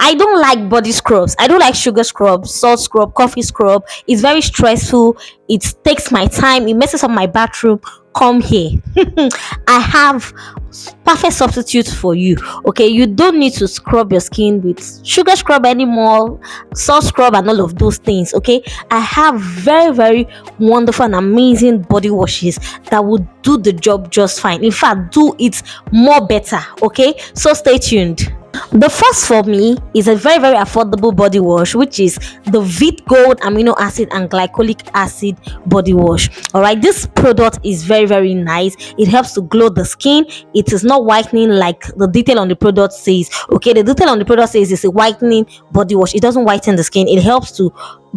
I don't like body scrubs. I don't like sugar scrub, salt scrub, coffee scrub. It's very stressful. It takes my time. It messes up my bathroom. Come here. I have perfect substitute for you. Okay, you don't need to scrub your skin with sugar scrub anymore, salt scrub, and all of those things. Okay, I have very, very wonderful and amazing body washes that will do the job just fine. In fact, do it more better. Okay, so stay tuned. The first for me is a very, very affordable body wash, which is the Vit Gold amino acid and glycolic acid body wash. All right, this product is very, very nice. It helps to glow the skin. It is not whitening like the detail on the product says. Okay, the detail on the product says it's a whitening body wash. It doesn't whiten the skin. It helps to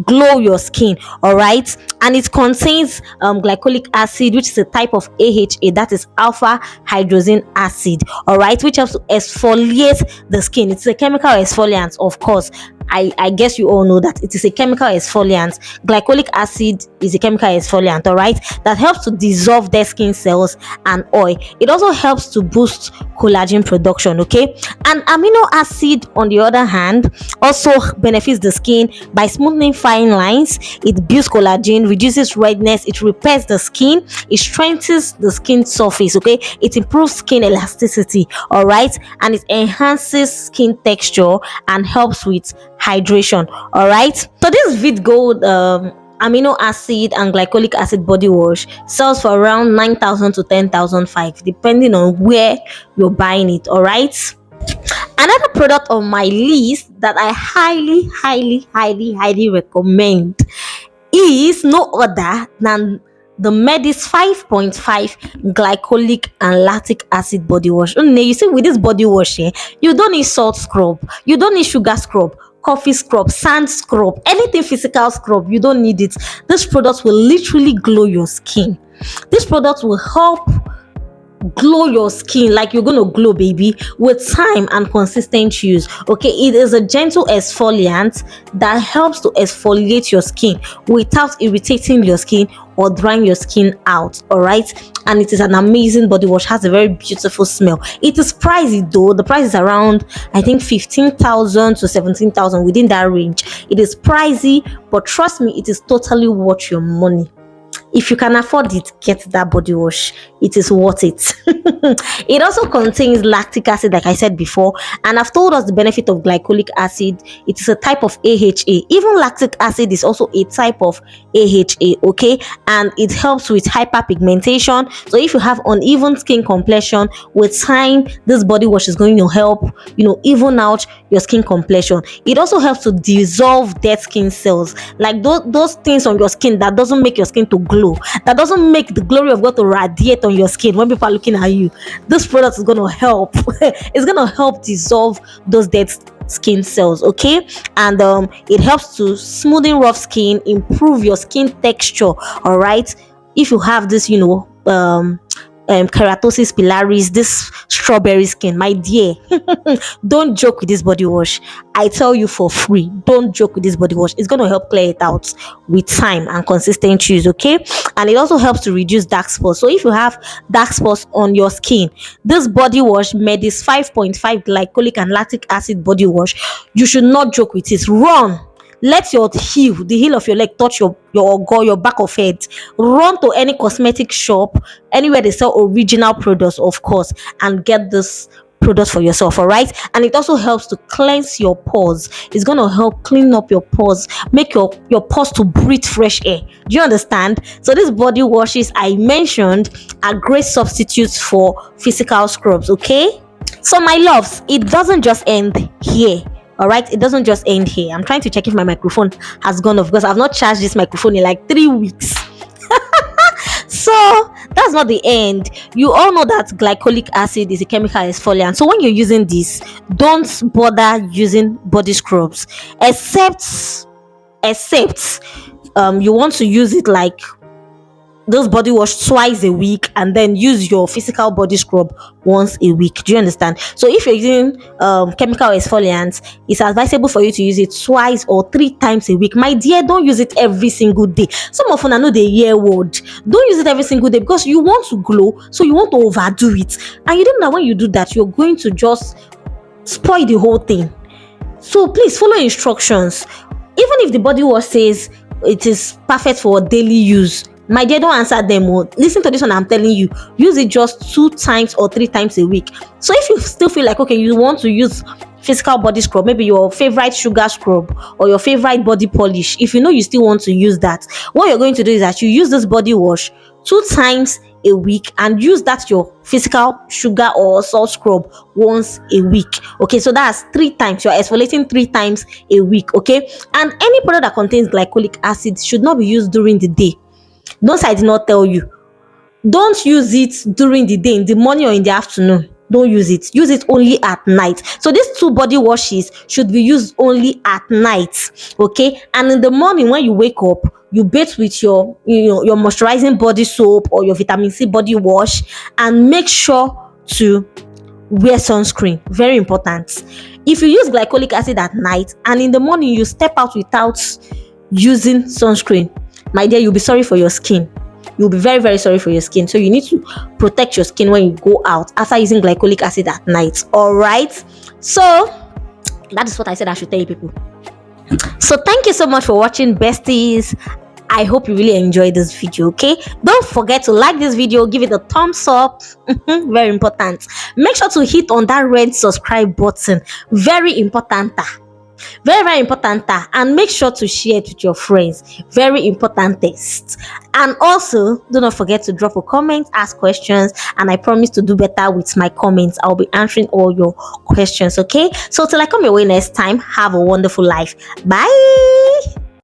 glow your skin. All right, and it contains glycolic acid, which is a type of AHA, that is alpha hydroxy acid. All right, which helps to exfoliate the skin. It's a chemical exfoliant, of course. I guess you all know that it is a chemical exfoliant. Glycolic acid is a chemical exfoliant, all right, that helps to dissolve dead skin cells and oil. It also helps to boost collagen production. Okay, and amino acid, on the other hand, also benefits the skin by smoothing fine lines. It builds collagen, reduces redness, it repairs the skin, it strengthens the skin surface. Okay, it improves skin elasticity, all right, and it enhances skin texture and helps with hydration. All right, so this Vit Gold amino acid and glycolic acid body wash sells for around 9,000 to 10,500 depending on where you're buying it. All right, another product on my list that I highly recommend is no other than the Medis 5.5 glycolic and lactic acid body wash. You see, with this body wash, you don't need salt scrub, you don't need sugar scrub, coffee scrub, sand scrub, anything physical scrub. You don't need it. This product will literally glow your skin. This product will help glow your skin like you're gonna glow, baby, with time and consistent use. Okay, it is a gentle exfoliant that helps to exfoliate your skin without irritating your skin or drying your skin out. All right, and it is an amazing body wash, has a very beautiful smell. It is pricey though. The price is around, I think, 15,000 to 17,000, within that range. It is pricey, but trust me, it is totally worth your money. If you can afford it, get that body wash. It is worth it. It also contains lactic acid, like I said before, and I've told us the benefit of glycolic acid. It is a type of AHA. Even lactic acid is also a type of AHA. Okay, and it helps with hyperpigmentation. So if you have uneven skin complexion, with time, this body wash is going to help, even out your skin complexion. It also helps to dissolve dead skin cells, like those things on your skin that doesn't make your skin to glow, that doesn't make the glory of God to radiate on your skin when people are looking at you. This product is going to help. It's going to help dissolve those dead skin cells. Okay, and it helps to smoothen rough skin, improve your skin texture. All right, if you have this keratosis pilaris, this strawberry skin, my dear, don't joke with this body wash. I tell you for free, don't joke with this body wash. It's going to help clear it out with time and consistent use. Okay, and it also helps to reduce dark spots. So if you have dark spots on your skin, this body wash, Medis 5.5 glycolic and lactic acid body wash, you should not joke with it. Run, let the heel of your leg touch your goal, your back of head. Run to any cosmetic shop, anywhere they sell original products, of course, and get this product for yourself. All right, and it also helps to cleanse your pores. It's going to help clean up your pores, make your pores to breathe fresh air. Do you understand? So these body washes I mentioned are great substitutes for physical scrubs. Okay, so my loves, it doesn't just end here. All right, it doesn't just end here. I'm trying to check if my microphone has gone off, because I've not charged this microphone in like 3 weeks. So that's not the end. You all know that glycolic acid is a chemical exfoliant. So when you're using this, don't bother using body scrubs, except you want to use it like this body wash twice a week, and then use your physical body scrub once a week. Do you understand? So if you're using chemical exfoliants, it's advisable for you to use it twice or 3 times a week. My dear, don't use it every single day. Some of you, I know the year word, don't use it every single day, because you want to glow, so you want to overdo it, and you don't know when you do that, you're going to just spoil the whole thing. So please follow instructions. Even if the body wash says it is perfect for daily use, my dear, don't answer them. Listen to this one I'm telling you. Use it just 2 times or 3 times a week. So if you still feel like, okay, you want to use physical body scrub, maybe your favorite sugar scrub or your favorite body polish, if you know you still want to use that, what you're going to do is that you use this body wash 2 times a week and use that your physical sugar or salt scrub once a week. Okay, so that's 3 times. You're exfoliating 3 times a week. Okay, and any product that contains glycolic acid should not be used during the day. Those I did not tell you. Don't use it during the day, in the morning or in the afternoon. Don't use it. Use it only at night. So these 2 body washes should be used only at night. Okay, and in the morning when you wake up, you bathe with your your moisturizing body soap or your vitamin C body wash, and make sure to wear sunscreen. Very important. If you use glycolic acid at night and in the morning you step out without using sunscreen, my dear, you'll be sorry for your skin. You'll be very, very sorry for your skin. So you need to protect your skin when you go out after using glycolic acid at night. All right, so that is what I said I should tell you people. So thank you so much for watching, besties. I hope you really enjoyed this video. Okay, don't forget to like this video, give it a thumbs up. Very important. Make sure to hit on that red subscribe button. Very important. Very, very important. And make sure to share it with your friends. Very important test. And also, do not forget to drop a comment, ask questions, and I promise to do better with my comments. I'll be answering all your questions. Okay, so till I come your way next time, have a wonderful life. Bye.